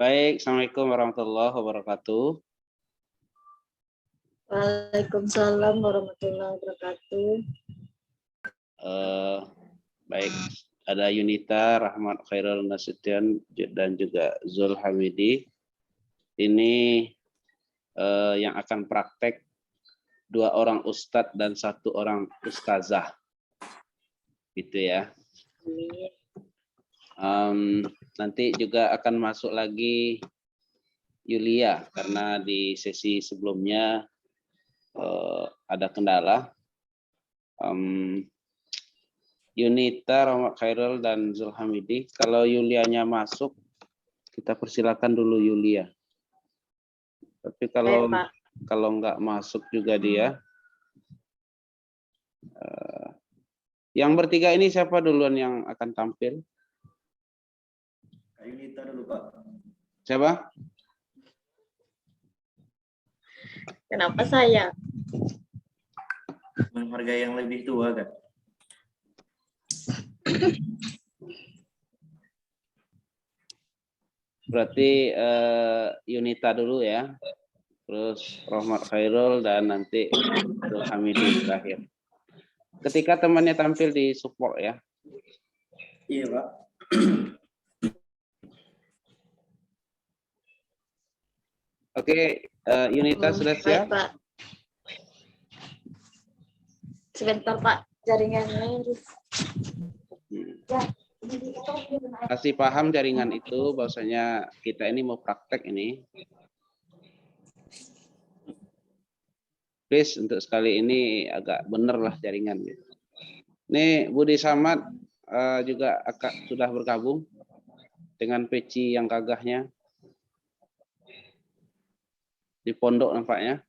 Baik, Assalamualaikum warahmatullahi wabarakatuh. Waalaikumsalam warahmatullahi wabarakatuh. Baik, ada Yunita, Rahmat Khairul Nasution, dan juga Zul Hamidi. Ini yang akan praktek 2 orang ustadz dan 1 orang ustazah. Gitu ya. Nanti juga akan masuk lagi Yulia, karena di sesi sebelumnya ada kendala. Yunita, Rahmat Khairul, dan Zulhamidi. Kalau Yulianya masuk, kita persilakan dulu Yulia. Tapi kalau nggak masuk juga dia. Yang bertiga ini siapa duluan yang akan tampil? Yunita dulu, Pak. Siapa? Kenapa saya? Menghargai yang lebih tua, kan? Berarti Yunita dulu ya. Terus Rahmat Khairul dan nanti Abdul Hamidi terakhir. Ketika temannya tampil di support ya. Iya, Pak. Oke, Yunita sudah siap? Baik, Pak. Sebentar, Pak. Jaringannya. Masih paham jaringan itu, bahwasanya kita ini mau praktek ini. Please, untuk sekali ini agak bener lah jaringan. Ini Budi Samad juga sudah bergabung dengan peci yang gagahnya. Di pondok nampaknya.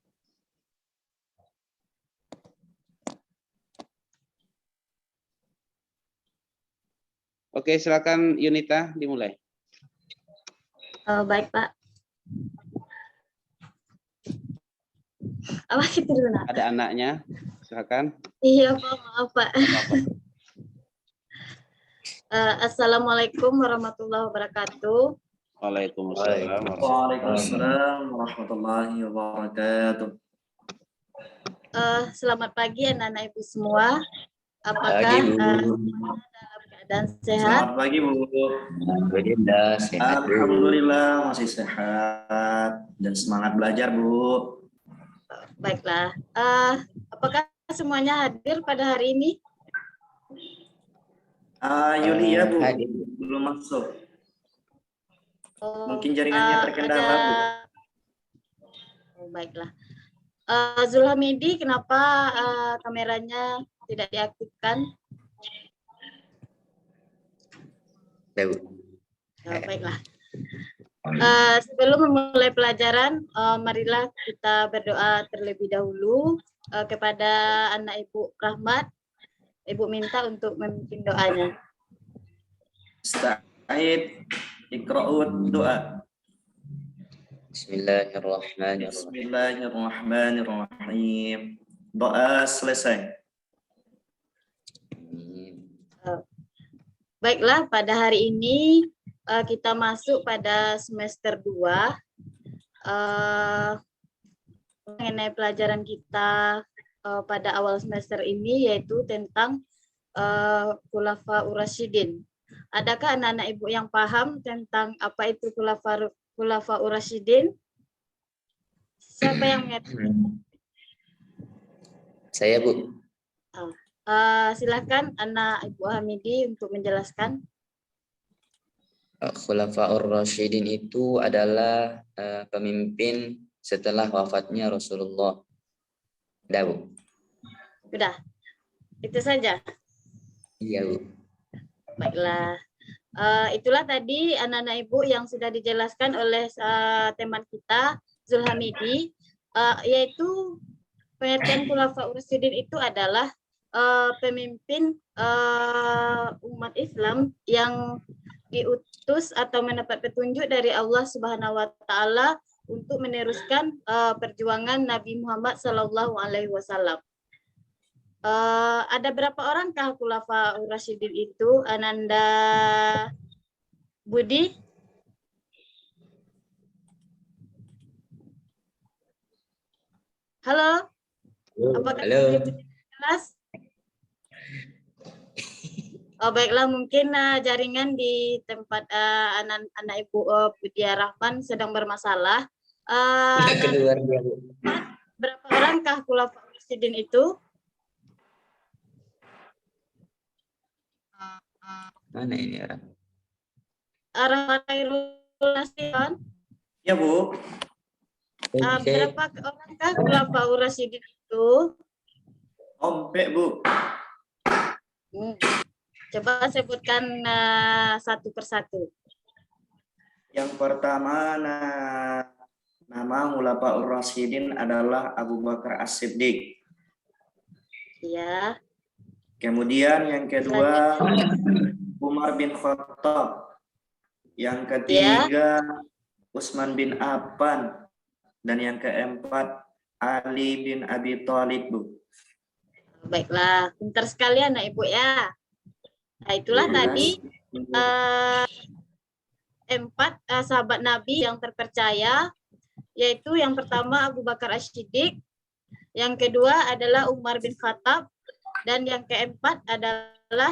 Oke, silakan Yunita dimulai. Baik, Pak. Apa itu dulu, Nak? Ada anaknya, silakan. Iya, Pak. Maaf, Pak. Assalamualaikum warahmatullahi wabarakatuh. Waalaikumsalam. Waalaikumsalam warahmatullahi wabarakatuh. Selamat pagi anak-anak Ibu semua. Apakah pagi, Bu. dalam keadaan sehat? Selamat pagi, Bu. Alhamdulillah, sehat, Bu. Alhamdulillah masih sehat dan semangat belajar, Bu. Baiklah. Apakah semuanya hadir pada hari ini? Yulia, Bu. Hadir. Belum masuk. Oh, Mungkin jaringannya terkendala, Bu. Baiklah. Zulhamidi, kenapa kameranya tidak diaktifkan? Ya, Bu. Baiklah. Sebelum memulai pelajaran, marilah kita berdoa terlebih dahulu kepada anak Ibu Rahmat. Ibu minta untuk memimpin doanya. Sa'id, ikra'ud doa. Bismillahirrahmanirrahim. Bismillahirrahmanirrahim. Doa selesai. Baiklah, pada hari ini kita masuk pada semester 2. Mengenai pelajaran kita pada awal semester ini yaitu tentang Khulafaur Rasyidin. Adakah anak-anak Ibu yang paham tentang apa itu Khulafaur Rasyidin? Siapa yang mengatakan? Saya, Bu. Silakan anak Ibu Hamidi untuk menjelaskan. Khulafaur Rasyidin itu adalah pemimpin setelah wafatnya Rasulullah. Udah, Bu. Sudah. Itu saja. Iya, Bu. Baiklah. Itulah tadi anak-anak Ibu yang sudah dijelaskan oleh teman kita Zulhamidi, yaitu pengertian Khulafaur Rasyidin itu adalah pemimpin umat Islam yang diutus atau mendapat petunjuk dari Allah Subhanahu wa taala untuk meneruskan perjuangan Nabi Muhammad sallallahu alaihi wasallam. Ada berapa orangkah Khulafaur Rasyidin itu, Ananda Budi? Halo, apakah Halo. Ibu jelas? Oh, baiklah, mungkin jaringan di tempat anak Ibu Budia Rahman sedang bermasalah. Nggak Anak keluar dia, Bu. berapa orangkah Khulafaur Rasyidin itu? Mana ini orang? Rahman Khairul Nasihan. Ya, Bu. Berapa orangkah Khulafaur Rasyidin itu? Ompek, Bu. Coba sebutkan satu persatu. Yang pertama, nama Khulafaur Rasyidin adalah Abu Bakar As-Siddiq. Ya. Kemudian yang kedua, Umar bin Khattab. Yang ketiga, Utsman bin Affan. Dan yang keempat, Ali bin Abi Thalib, Bu. Baiklah, pintar sekali anak Ibu ya. Nah, itulah Ya. tadi empat sahabat Nabi yang terpercaya, yaitu yang pertama Abu Bakar As-Siddiq, yang kedua adalah Umar bin Khattab, dan yang keempat adalah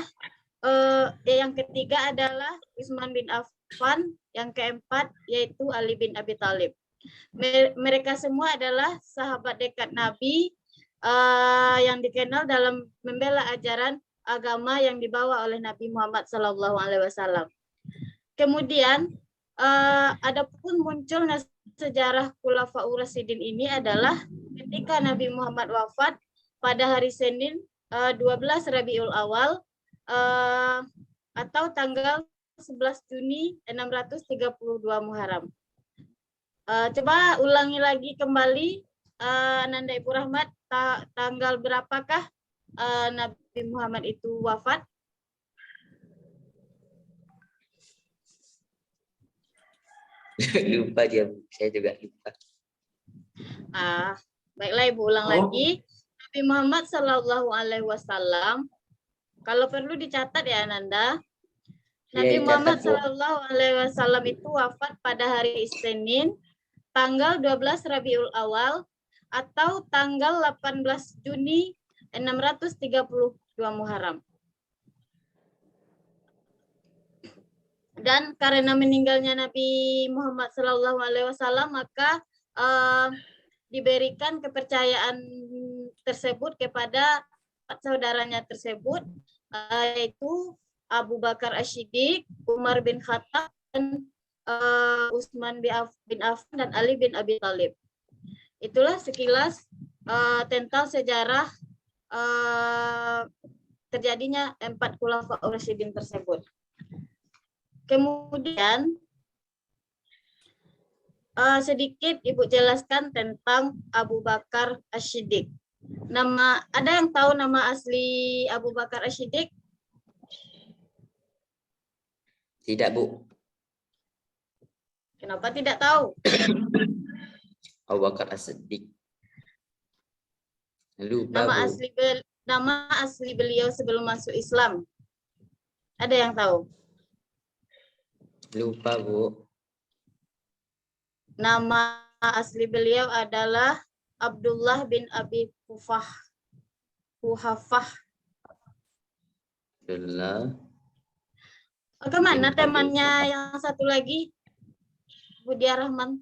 yang ketiga adalah Utsman bin Affan, yang keempat yaitu Ali bin Abi Thalib. Mereka semua adalah sahabat dekat Nabi yang dikenal dalam membela ajaran agama yang dibawa oleh Nabi Muhammad SAW. Kemudian adapun munculnya sejarah Khulafaur Rasyidin ini adalah ketika Nabi Muhammad wafat pada hari Senin 12 Rabiul Awal atau tanggal 11 Juni 632 Muharram. Coba ulangi lagi kembali, Nanda Ibu Rahmat, tanggal berapakah Nabi Muhammad itu wafat? Lupa dia, Bu. Saya juga lupa. Baiklah Ibu ulang lagi. Nabi Muhammad SAW, kalau perlu dicatat ya Nanda. Nabi Muhammad SAW itu wafat pada hari Senin, tanggal 12 Rabiul Awal atau tanggal 18 Juni 632 Muharram. Dan karena meninggalnya Nabi Muhammad SAW, maka diberikan kepercayaan tersebut kepada saudaranya tersebut, yaitu Abu Bakar As-Siddiq, Umar bin Khattab, dan Utsman bin Affan, dan Ali bin Abi Thalib. Itulah sekilas tentang sejarah terjadinya 4 Khulafaur Rasyidin tersebut. Kemudian sedikit Ibu jelaskan tentang Abu Bakar As-Siddiq. Ada yang tahu nama asli Abu Bakar As-Siddiq? Tidak, Bu. Kenapa tidak tahu? Abu Bakar As-Siddiq. Lupa, Bu. Nama asli beliau sebelum masuk Islam. Ada yang tahu? Lupa, Bu. Nama asli beliau adalah Abdullah bin Abi Quhafah. Abdullah. Bagaimana temannya yang satu lagi? Budia Rahman.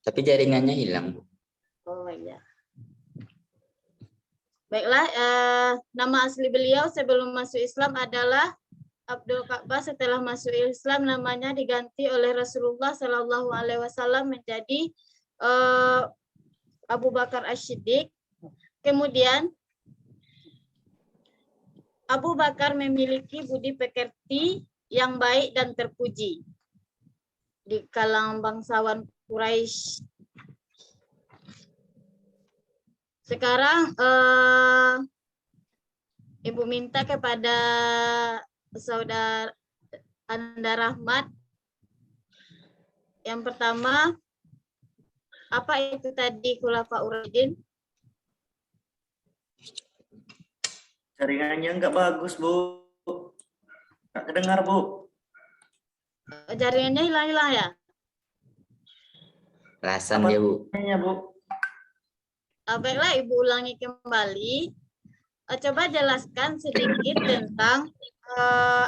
Tapi jaringannya hilang, Bu. Oh iya. Baiklah, nama asli beliau sebelum masuk Islam adalah Abdul Ka'bah. Setelah masuk Islam namanya diganti oleh Rasulullah SAW menjadi Abu Bakar As-Siddiq. Kemudian Abu Bakar memiliki budi pekerti yang baik dan terpuji di kalangan bangsawan Quraisy. Sekarang Ibu minta kepada saudara Anda Rahmat. Yang pertama, apa itu tadi Khulafaur Rasyidin? Jaringannya nggak bagus, Bu. Nggak kedengar, Bu. Jaringannya hilang-hilang ya? Rasan dia, Bu. Apa Bu? Baiklah, Ibu ulangi kembali. Coba jelaskan sedikit tentang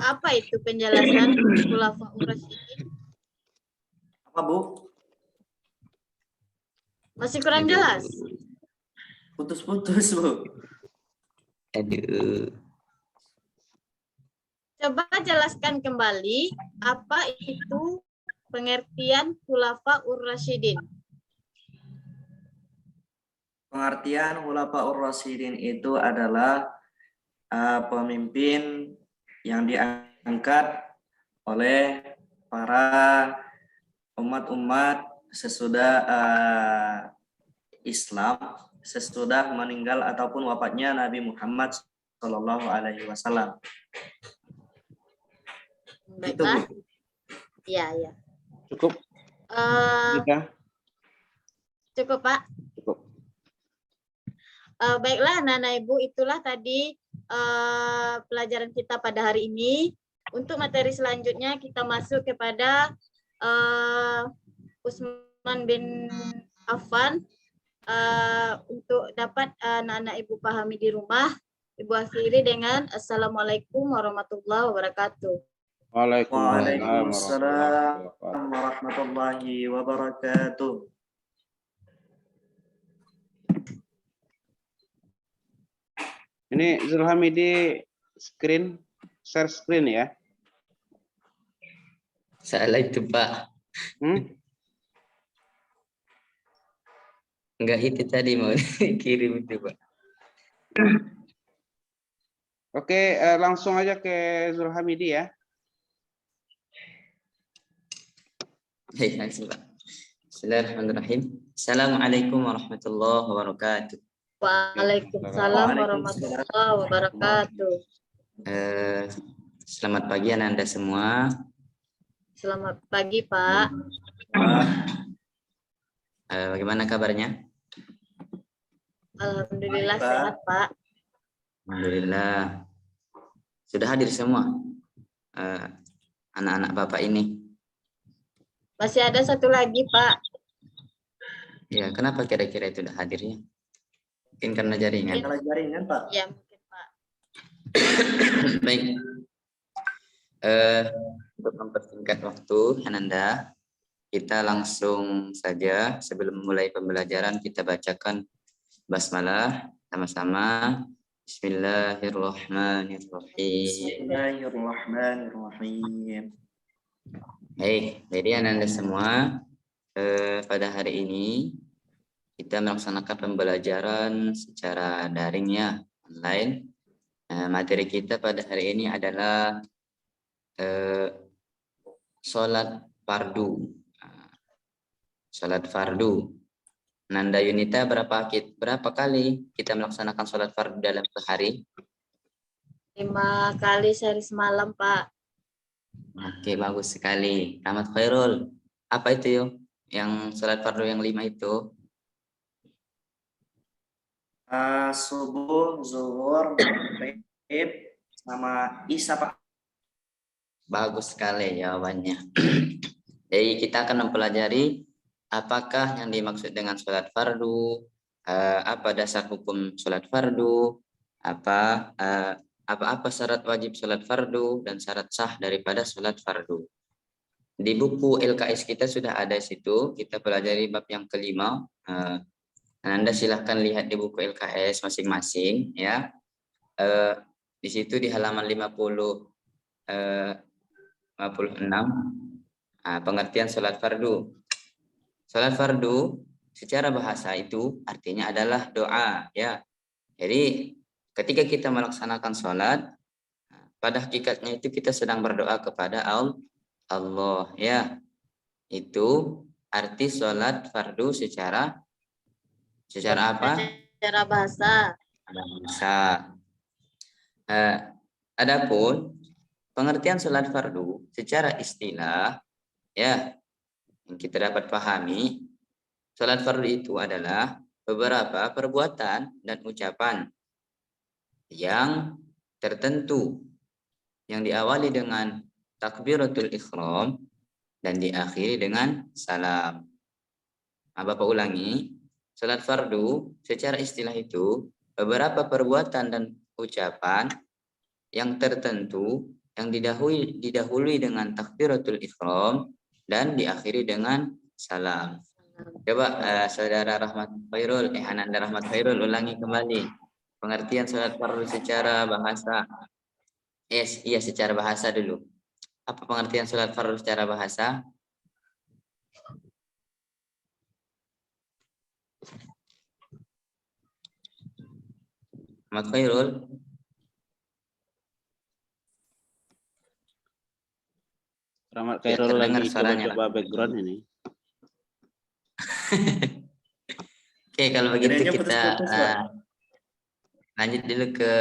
apa itu penjelasan Khulafaur Rasyidin. Apa, Bu? Masih kurang Aduh. jelas? Putus-putus, Bu. Aduh. Coba jelaskan kembali apa itu pengertian Khulafaur Rasyidin. Pengertian Khulafaur Rasyidin itu adalah pemimpin yang diangkat oleh para umat-umat sesudah Islam, sesudah meninggal ataupun wafatnya Nabi Muhammad Shallallahu Alaihi Wasallam. Itu, Baiklah. Bu. Iya, iya. Cukup Eh, kita? cukup, Pak. Cukup. Baiklah, Nana Ibu, itulah tadi pelajaran kita pada hari ini. Untuk materi selanjutnya kita masuk kepada Utsman bin Affan. Untuk dapat anak-anak Ibu pahami di rumah, Ibu akhiri dengan Assalamualaikum warahmatullahi wabarakatuh. Waalaikumsalam warahmatullahi wabarakatuh. Ini Zulhamidi share screen ya. Salah itu, Pak. Enggak itu tadi mau kirim itu, Pak. Oke, langsung aja ke Zulhamidi ya. Hei, langsung, Pak. Bismillahirrahmanirrahim. Assalamualaikum warahmatullahi wabarakatuh. Waalaikumsalam warahmatullahi wabarakatuh. Selamat pagi Anda semua. Selamat pagi, Pak. Bagaimana kabarnya? Alhamdulillah Pak. sehat, Pak. Alhamdulillah. Sudah hadir semua anak-anak Bapak ini. Masih ada satu lagi, Pak. Ya, kenapa kira-kira itu sudah hadirnya? Mungkin karena jaringan. Salah jaringan, Pak. Ya, mungkin, Pak. Baik. Untuk mempersingkat waktu, Ananda, kita langsung saja sebelum mulai pembelajaran kita bacakan basmalah sama-sama. Bismillahirrahmanirrahim. Bismillahirrahmanirrahim. Baik, jadi Ananda semua, pada hari ini kita melaksanakan pembelajaran secara daring ya, online. Materi kita pada hari ini adalah sholat fardu. Sholat fardu. Nanda Yunita, berapa kali kita melaksanakan sholat fardu dalam sehari? 5 kali sehari semalam, Pak. Oke, bagus sekali. Rahmat Khairul, apa itu yuk? Yang sholat fardu yang 5 itu? Subuh, zuhur, maghrib, sama isya, Pak. Bagus sekali jawabannya. Jadi kita akan mempelajari apakah yang dimaksud dengan sholat fardu, apa dasar hukum sholat fardu, apa syarat wajib sholat fardu dan syarat sah daripada sholat fardu. Di buku LKS kita sudah ada situ, kita pelajari bab yang kelima. Anda silahkan lihat di buku LKS masing-masing ya. Di situ di halaman 56 pengertian sholat fardu. Sholat fardu secara bahasa itu artinya adalah doa ya. Jadi ketika kita melaksanakan sholat, pada hakikatnya itu kita sedang berdoa kepada Allah ya. Itu arti sholat fardu secara apa? Secara bahasa. Bahasa. Adapun pengertian sholat fardu secara istilah ya, yang kita dapat pahami, sholat fardu itu adalah beberapa perbuatan dan ucapan yang tertentu yang diawali dengan takbiratul ihram dan diakhiri dengan salam. Bapak ulangi, salat fardu secara istilah itu beberapa perbuatan dan ucapan yang tertentu yang didahului dengan takbiratul ihram dan diakhiri dengan salam. Coba saudara Rahmat Khairul, Ananda Rahmat Khairul ulangi kembali pengertian salat fardu secara bahasa. Iya secara bahasa dulu. Apa pengertian salat fardu secara bahasa? Rahmat Khairul. Rahmat Ya, Khairul terdengar lagi suaranya. coba-coba background ini. Oke, kalau begitu Jadinya kita putus-putus, Pak. lanjut dulu ke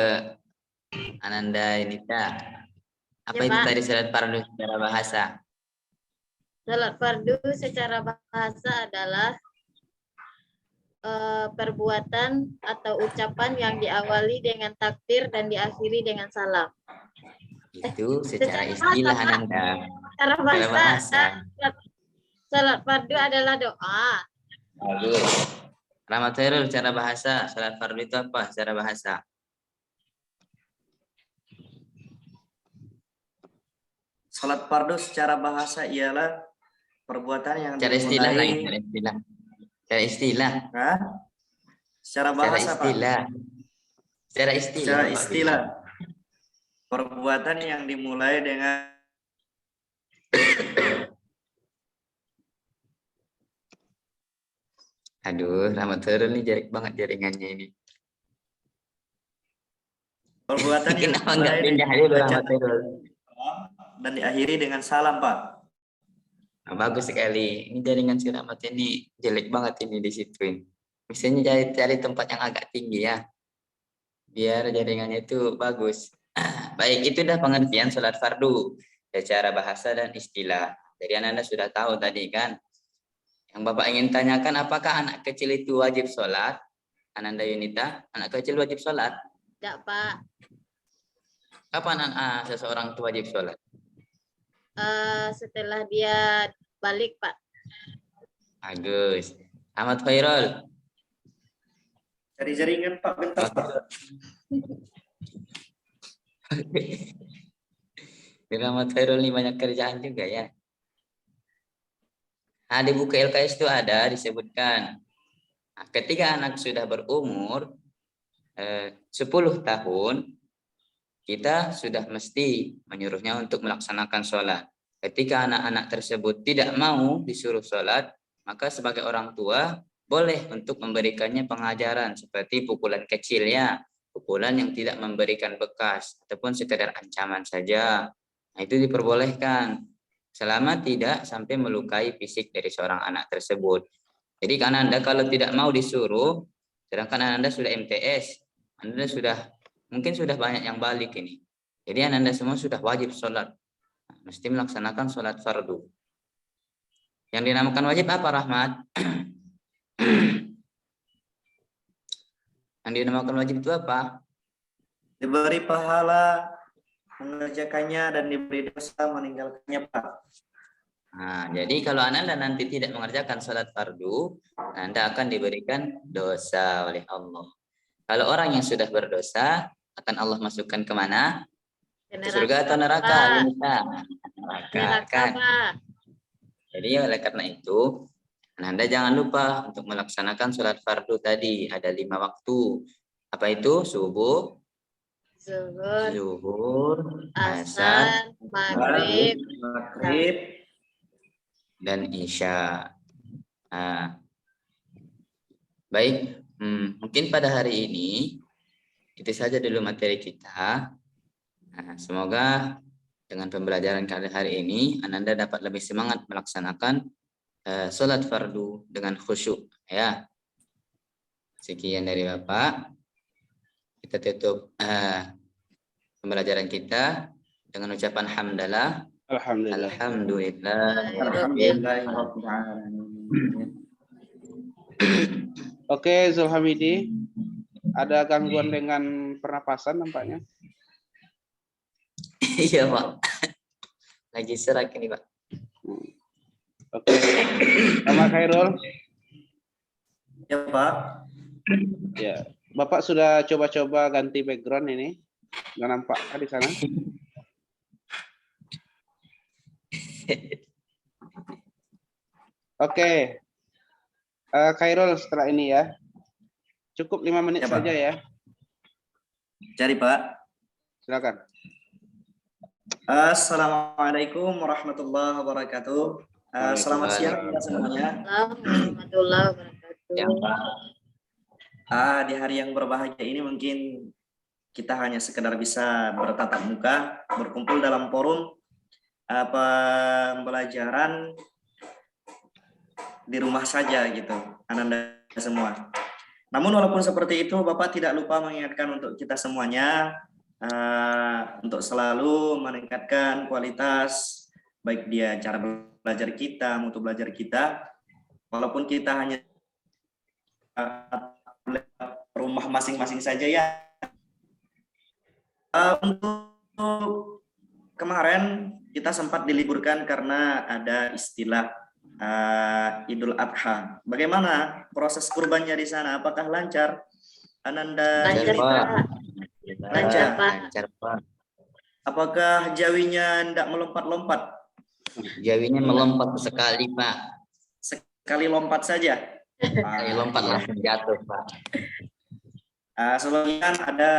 Ananda Nita. Apa Ya, itu Pak. tadi salat fardu secara bahasa? Salat fardu secara bahasa adalah perbuatan atau ucapan yang diawali dengan takbir dan diakhiri dengan salam. Itu secara Secara istilah bahasa, Pak. Ananda. Secara Secara bahasa, bahasa. salat fardu adalah doa. Bagus. Rahmat Khairul secara bahasa, salat fardu itu apa secara bahasa? Salat fardu secara bahasa ialah perbuatan yang Secara istilah lagi, dimulai. secara istilah. Secara istilah. Hah? Secara Secara bahasa, Pak. istilah. Secara istilah. Secara Pak. istilah. Perbuatan yang dimulai dengan Aduh, Rahmat Khairul ini jarik banget jaringannya ini. perbuatan yang Kenapa dimulai enggak pindah dengan dulu membaca Rahmat Khairul? dan diakhiri dengan salam, Pak. Nah, bagus sekali. Ini jaringan si Rahmat ini jelek banget ini di situ. Misalnya cari tempat yang agak tinggi ya. Biar jaringannya itu bagus. Baik, itu dah pengertian salat fardu secara bahasa dan istilah. Jadi Anda sudah tahu tadi kan. Yang Bapak ingin tanyakan, apakah anak kecil itu wajib sholat? Ananda Yunita, anak kecil wajib sholat? Tidak, Pak. Kapan seseorang itu wajib sholat? Setelah dia balik, Pak. Bagus. Ahmad Khairul. Cari jaringan, Pak. Bentar, Pak. Ahmad Khairul ini banyak kerjaan juga ya. Nah, di buku LKS itu ada disebutkan. Nah, ketika anak sudah berumur 10 tahun, kita sudah mesti menyuruhnya untuk melaksanakan sholat. Ketika anak-anak tersebut tidak mau disuruh sholat, maka sebagai orang tua boleh untuk memberikannya pengajaran seperti pukulan kecil ya, pukulan yang tidak memberikan bekas ataupun sekedar ancaman saja. Nah, itu diperbolehkan selama tidak sampai melukai fisik dari seorang anak tersebut. Jadi kan Anda kalau tidak mau disuruh, sedangkan Anda sudah MTS, Anda mungkin sudah banyak yang balik ini. Jadi Anda semua sudah wajib sholat. Mesti melaksanakan sholat fardu. Yang dinamakan wajib apa, Rahmat? Yang dinamakan wajib itu apa? Diberi pahala mengerjakannya dan diberi dosa meninggalkannya, Pak. Nah, jadi kalau Anda nanti tidak mengerjakan sholat fardu, Anda akan diberikan dosa oleh Allah. Kalau orang yang sudah berdosa, akan Allah masukkan kemana? Ke surga atau neraka? Neraka kan? Jadi oleh karena itu, Anda jangan lupa untuk melaksanakan sholat fardu tadi. Ada 5 waktu. Apa itu? Subuh, zuhur, asar, maghrib, dan isya. Nah, baik, mungkin pada hari ini itu saja dulu materi kita. Nah, semoga dengan pembelajaran kali hari ini Anda dapat lebih semangat melaksanakan sholat fardu dengan khusyuk ya. Sekian dari Bapak. Kita tutup pembelajaran kita dengan ucapan hamdalah. Alhamdulillah. Alhamdulillah. Oke, Zulhamidi. Ada gangguan dengan pernapasan nampaknya? Iya, Pak. Lagi serak ini, Pak. Oke. Rahmat Khairul. Ya Pak. Ya, Bapak sudah coba-coba ganti background ini? Nggak nampak di sana? Oke. Khairul setelah ini ya. Cukup 5 menit Ya, Pak. saja ya. Cari Pak. Silakan. Assalamualaikum warahmatullahi wabarakatuh. Selamat siang kita semuanya. Warahmatullahi wabarakatuh. Yang Pak. Di hari yang berbahagia ini mungkin kita hanya sekedar bisa bertatap muka, berkumpul dalam forum pembelajaran di rumah saja gitu, Ananda semua. Namun walaupun seperti itu, Bapak tidak lupa mengingatkan untuk kita semuanya untuk selalu meningkatkan kualitas baik dia cara belajar kita, mutu belajar kita, walaupun kita hanya rumah masing-masing saja ya. Untuk kemarin kita sempat diliburkan karena ada istilah Idul Adha. Bagaimana proses kurbannya di sana? Apakah lancar? Ananda Lancar, cerita. Pak. Lancar, Pak. Lancar, Pak. Apakah jawinya tidak melompat-lompat? Jawinya melompat sekali, Pak. Sekali lompat saja. Sekali lompat langsung jatuh, Pak. Sebelumnya kan ada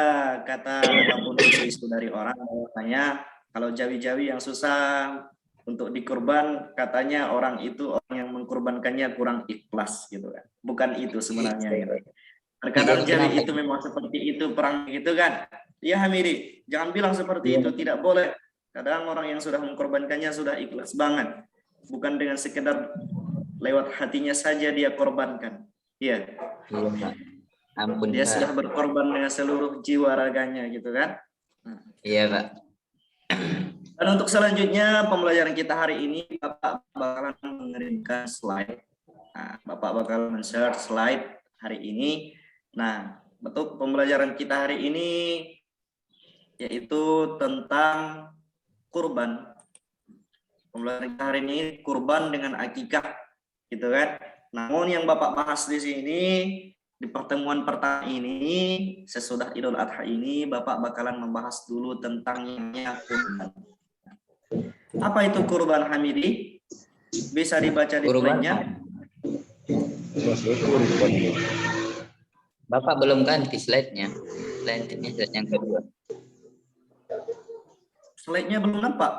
kata ataupun isu dari orang bahwasanya kalau jawi-jawi yang susah untuk dikurban, katanya orang itu orang yang mengkurbankannya kurang ikhlas gitu kan. Bukan itu sebenarnya gitu. Terkadang jawi itu memang seperti itu perang gitu kan. Ya Hamidi, jangan bilang seperti itu, tidak boleh. Kadang orang yang sudah mengkorbankannya sudah ikhlas banget. Bukan dengan sekedar lewat hatinya saja dia korbankan. Iya. Iya, Pak. Ampun, Dia Pak. sudah berkorban dengan seluruh jiwa raganya gitu kan. Iya, Pak. Dan untuk selanjutnya pembelajaran kita hari ini Bapak bakalan mengirimkan slide. Bapak bakalan men-share slide hari ini. Nah, untuk pembelajaran kita hari ini yaitu tentang kurban. Pembelajaran kita hari ini kurban dengan akikah gitu kan. Namun yang Bapak bahas di sini di pertemuan pertama ini sesudah Idul Adha ini Bapak bakalan membahas dulu tentang yang kurban. Apa itu kurban Hamidi? Bisa dibaca di slide-nya. Bapak belum ganti slide-nya. Slide-nya slide yang kedua. Slide-nya belum nampak.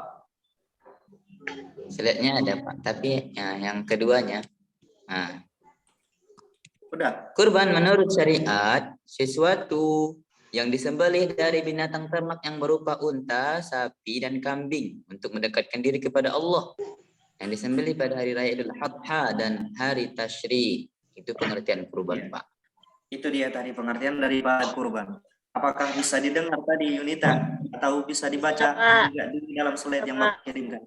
Slide-nya ada, Pak, tapi ya, yang keduanya. Nah, Udah. kurban menurut syariat sesuatu yang disembelih dari binatang ternak yang berupa unta, sapi, dan kambing untuk mendekatkan diri kepada Allah. Yang disembelih pada hari raya Idul Adha dan hari Tashri. Itu pengertian kurban, Pak. Itu dia tadi pengertian dari kurban. Apakah bisa didengar tadi Yunita atau bisa dibaca juga di dalam slide yang Bapak kirimkan?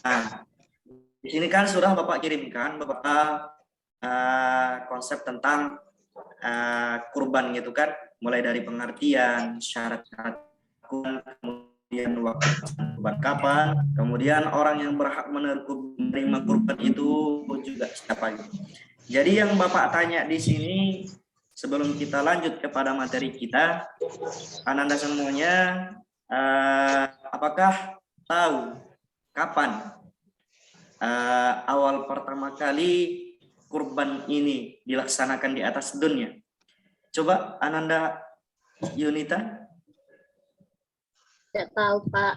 Nah, di sini kan sudah Bapak kirimkan beberapa konsep tentang kurban gitu kan, mulai dari pengertian, syarat-syarat kurban, kemudian waktu kurban kapan, kemudian orang yang berhak menerima kurban itu juga siapa gitu. Jadi yang Bapak tanya di sini sebelum kita lanjut kepada materi kita, Ananda semuanya apakah tahu kapan awal pertama kali kurban ini dilaksanakan di atas dunia? Coba Ananda Yunita. Tidak tahu, Pak.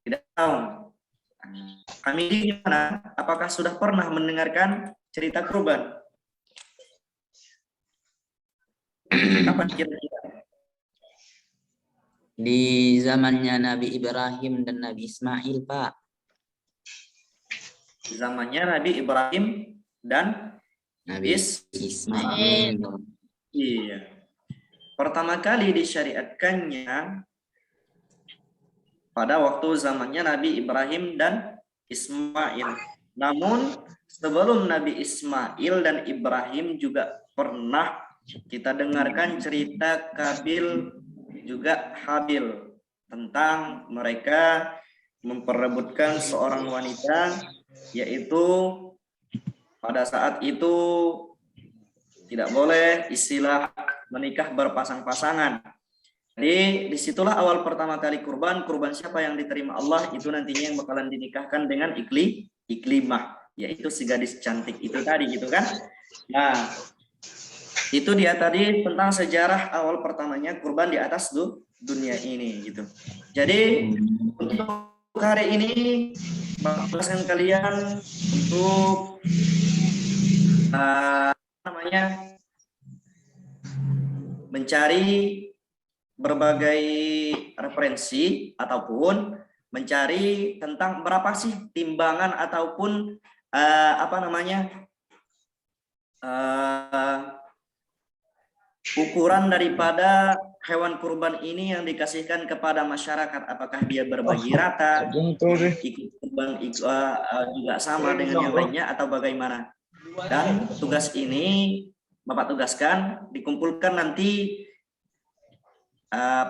Tidak tahu. Kami gimana? Apakah sudah pernah mendengarkan cerita kurban? Kapan kira-kira? Di zamannya Nabi Ibrahim dan Nabi Ismail, Pak. Zamannya Nabi Ibrahim dan Nabi Ismail. Iya. Pertama kali disyariatkannya pada waktu zamannya Nabi Ibrahim dan Ismail. Namun sebelum Nabi Ismail dan Ibrahim juga pernah kita dengarkan cerita Kabil juga Habil tentang mereka memperebutkan seorang wanita, yaitu pada saat itu tidak boleh istilah menikah berpasang-pasangan. Jadi disitulah awal pertama kali kurban siapa yang diterima Allah itu nantinya yang bakalan dinikahkan dengan iklimah, yaitu si gadis cantik itu tadi gitu kan. Nah, itu dia tadi tentang sejarah awal pertamanya kurban di atas dunia ini gitu. Jadi untuk hari ini bahaskan kalian untuk mencari berbagai referensi ataupun mencari tentang berapa sih timbangan ataupun ukuran daripada hewan kurban ini yang dikasihkan kepada masyarakat, apakah dia berbagi rata, ikut kurban juga sama dengan yang lainnya atau bagaimana. Dan tugas ini Bapak tugaskan dikumpulkan nanti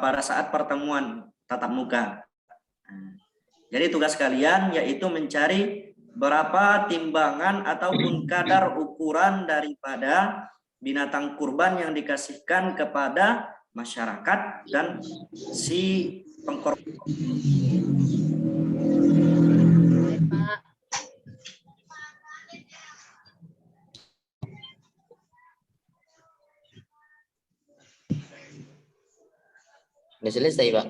pada saat pertemuan tatap muka. Jadi tugas kalian yaitu mencari berapa timbangan ataupun kadar ukuran daripada binatang kurban yang dikasihkan kepada masyarakat dan si pengkorban. Sudah selesai, Pak?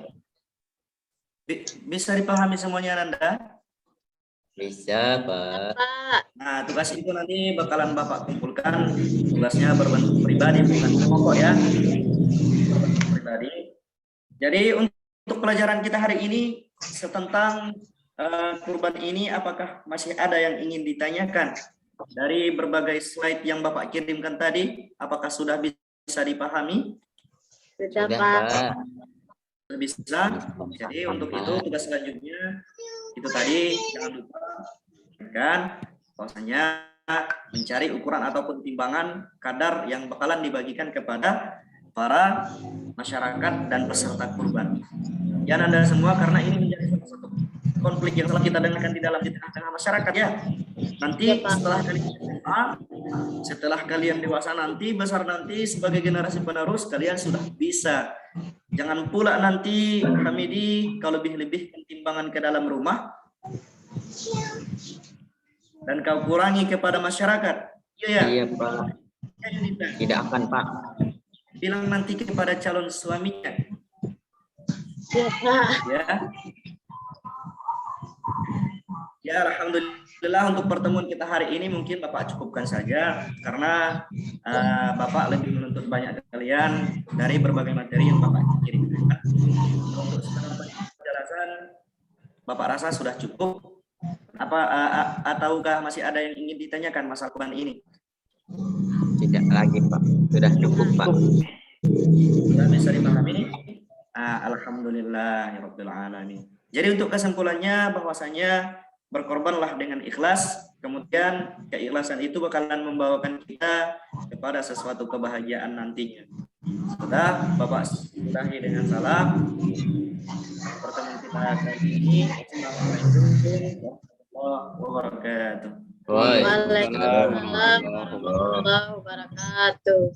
Bisa dipahami semuanya, Nanda? Bisa, Pak. Nah, tugas itu nanti bakalan Bapak kumpulkan. Tugasnya berbentuk pribadi, bukan kelompok ya. Berbentuk pribadi. Jadi untuk pelajaran kita hari ini tentang kurban ini, apakah masih ada yang ingin ditanyakan dari berbagai slide yang Bapak kirimkan tadi? Apakah sudah bisa dipahami? Sudah, Pak. Bisa. Jadi untuk itu tugas selanjutnya itu tadi jangan lupa kan bahwasanya mencari ukuran ataupun timbangan kadar yang bakalan dibagikan kepada para masyarakat dan peserta kurban. Ya Anda semua, karena ini menjadi salah satu konflik yang telah kita dengarkan di tengah-tengah masyarakat ya. Nanti setelah kalian dewasa nanti, besar nanti sebagai generasi penerus, kalian sudah bisa. Jangan pula nanti Hamidi kalau lebih timbangan ke dalam rumah dan kau kurangi kepada masyarakat. Iya, Pak. Tidak akan, Pak. Bilang nanti kepada calon suaminya. Ya, Pak. Ya, alhamdulillah untuk pertemuan kita hari ini mungkin Bapak cukupkan saja karena Bapak lebih menuntut banyak kalian dari berbagai materi yang Bapak kirimkan. Untuk penjelasan Bapak rasa sudah cukup. Ataukah masih ada yang ingin ditanyakan masalah kurban ini? Tidak lagi, Pak. Sudah cukup, Pak. Sudah bisa dipahami? Alhamdulillahirabbil alamin. Jadi untuk kesimpulannya bahwasanya berkorbanlah dengan ikhlas, kemudian keikhlasan itu bakalan membawakan kita kepada sesuatu kebahagiaan nantinya. Sudah Bapak sudahi dengan salam pertemuan kita kali ini. Assalamualaikum warahmatullahi wabarakatuh. Waalaikumsalam warahmatullahi wabarakatuh.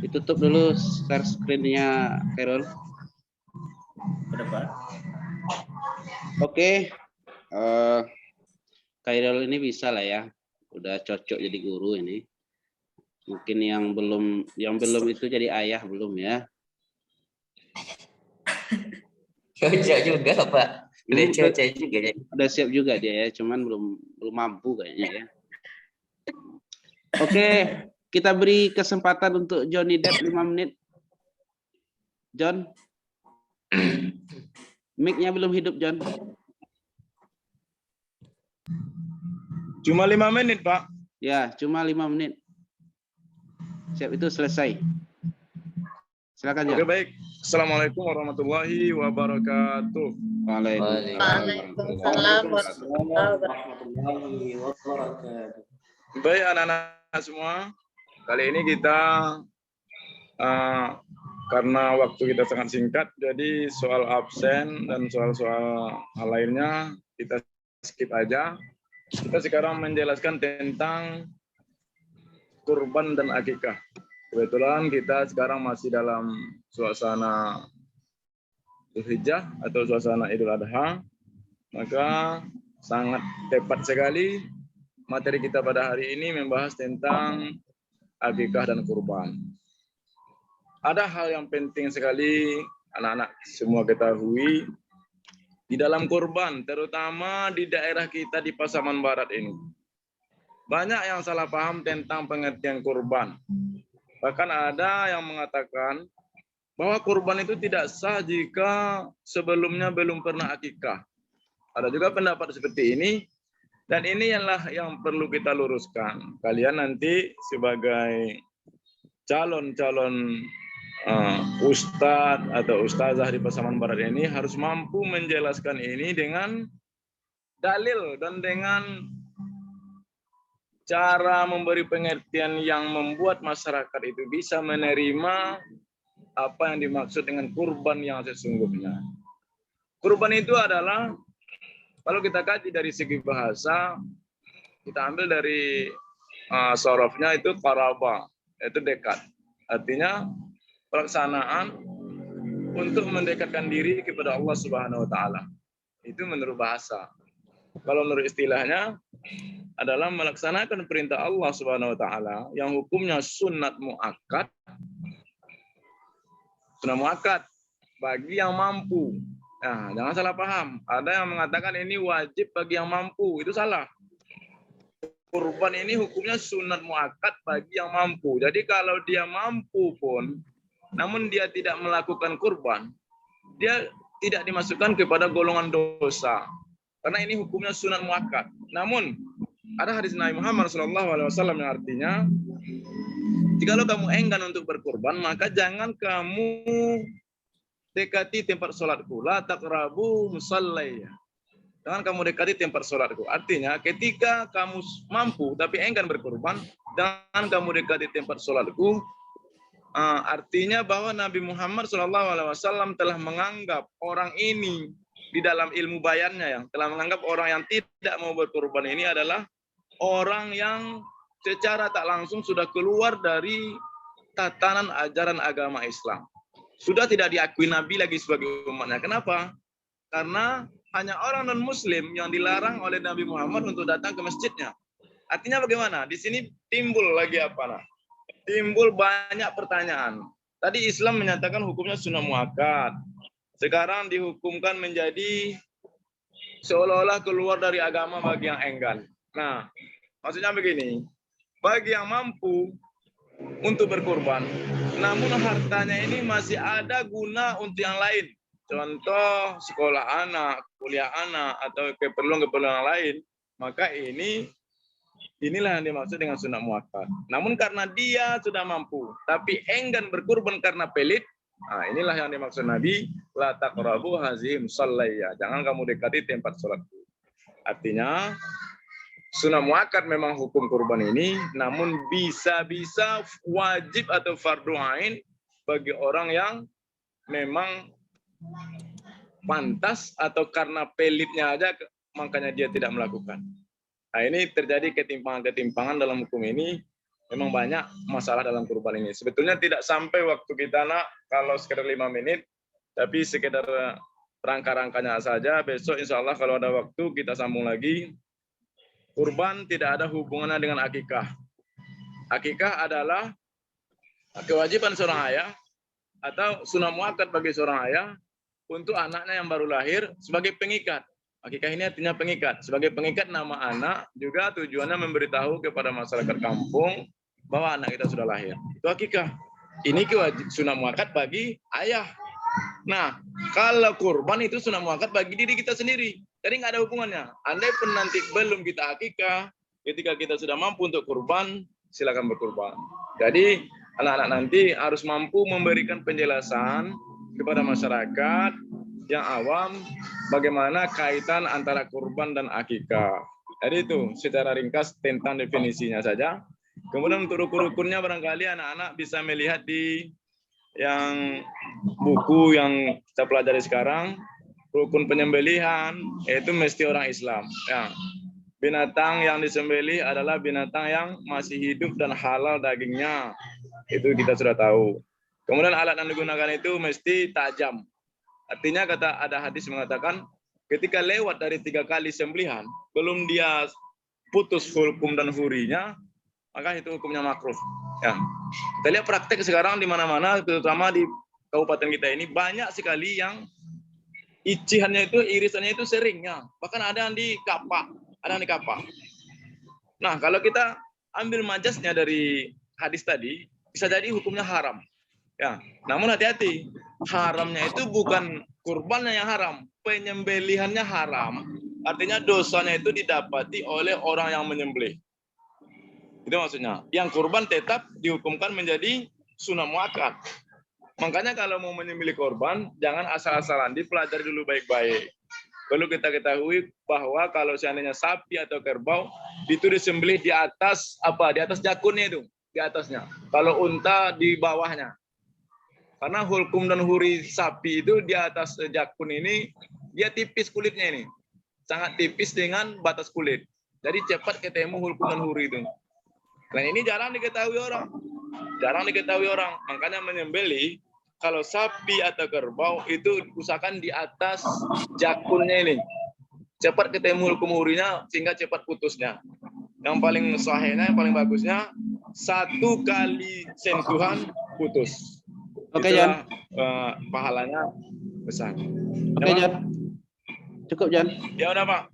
Ditutup dulu share screen-nya, Khairul. Udah, Pak. Oke. Khairul ini bisa lah ya. Udah cocok jadi guru ini. Mungkin yang belum itu jadi ayah belum ya. Cocok juga, Pak. Udah cocok juga ya. Udah siap juga dia ya, cuman belum mampu kayaknya ya. Oke, kita beri kesempatan untuk Johnny Depp 5 menit. John. Mic-nya belum hidup, John. Cuma 5 menit, Pak. Ya, cuma 5 menit. Siap, itu selesai. Silakan, John. Oke, baik. Assalamualaikum warahmatullahi wabarakatuh. Waalaikumsalam warahmatullahi wabarakatuh. Baik anak-anak semua, kali ini kita karena waktu kita sangat singkat, jadi soal absen dan soal-soal hal lainnya kita skip aja. Kita sekarang menjelaskan tentang kurban dan akikah. Kebetulan kita sekarang masih dalam suasana Dzulhijjah atau suasana Idul Adha, maka sangat tepat sekali materi kita pada hari ini membahas tentang akikah dan kurban. Ada hal yang penting sekali anak-anak semua ketahui di dalam kurban, terutama di daerah kita di Pasaman Barat ini. Banyak yang salah paham tentang pengertian kurban. Bahkan ada yang mengatakan bahwa kurban itu tidak sah jika sebelumnya belum pernah akikah. Ada juga pendapat seperti ini, dan ini yang perlu kita luruskan. Kalian nanti sebagai calon-calon ustadz atau ustazah di Pasaman Barat ini harus mampu menjelaskan ini dengan dalil dan dengan cara memberi pengertian yang membuat masyarakat itu bisa menerima apa yang dimaksud dengan kurban yang sesungguhnya. Kurban itu adalah, kalau kita kaji dari segi bahasa, kita ambil dari sorofnya itu qaraba, itu dekat. Artinya pelaksanaan untuk mendekatkan diri kepada Allah Subhanahu wa taala. Itu menurut bahasa. Kalau menurut istilahnya adalah melaksanakan perintah Allah Subhanahu wa taala yang hukumnya sunnat muakkad. Sunnah muakkad bagi yang mampu. Nah, jangan salah paham. Ada yang mengatakan ini wajib bagi yang mampu. Itu salah. Kurban ini hukumnya sunat muakkad bagi yang mampu. Jadi kalau dia mampu pun, namun dia tidak melakukan kurban, dia tidak dimasukkan kepada golongan dosa. Karena ini hukumnya sunat muakkad. Namun ada hadis Nabi Muhammad SAW yang artinya, jikalau kamu enggan untuk berkurban, maka jangan kamu dekati tempat sholatku. La taqrabu musallaya. Jangan kamu dekati tempat sholatku. Artinya ketika kamu mampu tapi enggan berkurban, jangan kamu dekati tempat sholatku. Artinya bahwa Nabi Muhammad SAW telah menganggap orang ini di dalam ilmu bayannya, yang telah menganggap orang yang tidak mau berkurban ini adalah orang yang secara tak langsung sudah keluar dari tatanan ajaran agama Islam. Sudah tidak diakui Nabi lagi sebagai umatnya. Kenapa? Karena hanya orang non-Muslim yang dilarang oleh Nabi Muhammad untuk datang ke masjidnya. Artinya bagaimana? Di sini timbul lagi apa? Timbul banyak pertanyaan. Tadi Islam menyatakan hukumnya sunnah muakkad. Sekarang dihukumkan menjadi seolah-olah keluar dari agama bagi yang enggan. Nah, maksudnya begini. Bagi yang mampu untuk berkorban, namun hartanya ini masih ada guna untuk yang lain. Contoh sekolah anak, kuliah anak, atau keperluan-keperluan lain, maka inilah yang dimaksud dengan sunnah muakkad. Namun karena dia sudah mampu, tapi enggan berkurban karena pelit, nah inilah yang dimaksud Nabi, la taqrabu hazim sallayya. Jangan kamu dekati tempat sholatku. Artinya, sunnah muakkad memang hukum kurban ini, namun bisa-bisa wajib atau fardu ain bagi orang yang memang pantas atau karena pelitnya aja makanya dia tidak melakukan. Nah, ini terjadi ketimpangan-ketimpangan dalam hukum ini. Memang banyak masalah dalam kurban ini. Sebetulnya tidak sampai waktu kita kalau sekitar 5 menit, tapi sekedar rangka-rangkanya saja. Besok insya Allah kalau ada waktu kita sambung lagi. Kurban tidak ada hubungannya dengan akikah. Akikah adalah kewajiban seorang ayah atau sunnah muakkad bagi seorang ayah untuk anaknya yang baru lahir sebagai pengikat. Akikah ini artinya pengikat. Sebagai pengikat nama anak juga tujuannya memberitahu kepada masyarakat kampung bahwa anak kita sudah lahir. Itu akikah. Ini kewajiban sunnah muakkad bagi ayah. Nah, kalau kurban itu sunnah muakkad bagi diri kita sendiri. Jadi nggak ada hubungannya. Andai pun nanti belum kita akikah, ketika kita sudah mampu untuk kurban, silakan berkurban. Jadi anak-anak nanti harus mampu memberikan penjelasan kepada masyarakat yang awam bagaimana kaitan antara kurban dan akikah. Jadi itu secara ringkas tentang definisinya saja. Kemudian untuk rukun-rukunnya barangkali anak-anak bisa melihat di yang buku yang kita pelajari sekarang. Rukun penyembelihan yaitu mesti orang Islam. Ya. Binatang yang disembelih adalah binatang yang masih hidup dan halal dagingnya. Itu kita sudah tahu. Kemudian alat yang digunakan itu mesti tajam. Artinya ada hadis mengatakan ketika lewat dari 3 kali sembelihan, belum dia putus hukum dan hurinya, maka itu hukumnya makruh. Ya. Kita lihat praktek sekarang di mana-mana, terutama di kabupaten kita ini banyak sekali yang icihannya itu, irisannya itu seringnya. Bahkan ada yang di kapak, Nah, kalau kita ambil majasnya dari hadis tadi, bisa jadi hukumnya haram. Ya, namun hati-hati, haramnya itu bukan kurbannya yang haram, penyembelihannya haram. Artinya dosanya itu didapati oleh orang yang menyembelih. Itu maksudnya. Yang kurban tetap dihukumkan menjadi sunat muakkad. Makanya kalau mau menyembelih korban, jangan asal-asalan, dipelajari dulu baik-baik. Perlu kita ketahui bahwa kalau seandainya sapi atau kerbau itu disembelih di atas di atas jakunnya itu, di atasnya. Kalau unta di bawahnya. Karena hulkum dan huri sapi itu di atas jakun ini dia tipis kulitnya ini. Sangat tipis dengan batas kulit. Jadi cepat ketemu hulkum dan huri itu. Dan ini jarang diketahui orang. Makanya menyembelih kalau sapi atau kerbau itu usahakan di atas jakunnya ini. Cepat ketemu hulkum hurinya sehingga cepat putusnya. Yang paling sahihnya, yang paling bagusnya 1 kali sentuhan putus. Oke, Itulah, pahalanya besar. Oke, Jan. Cukup, Jan. Ya udah, Pak.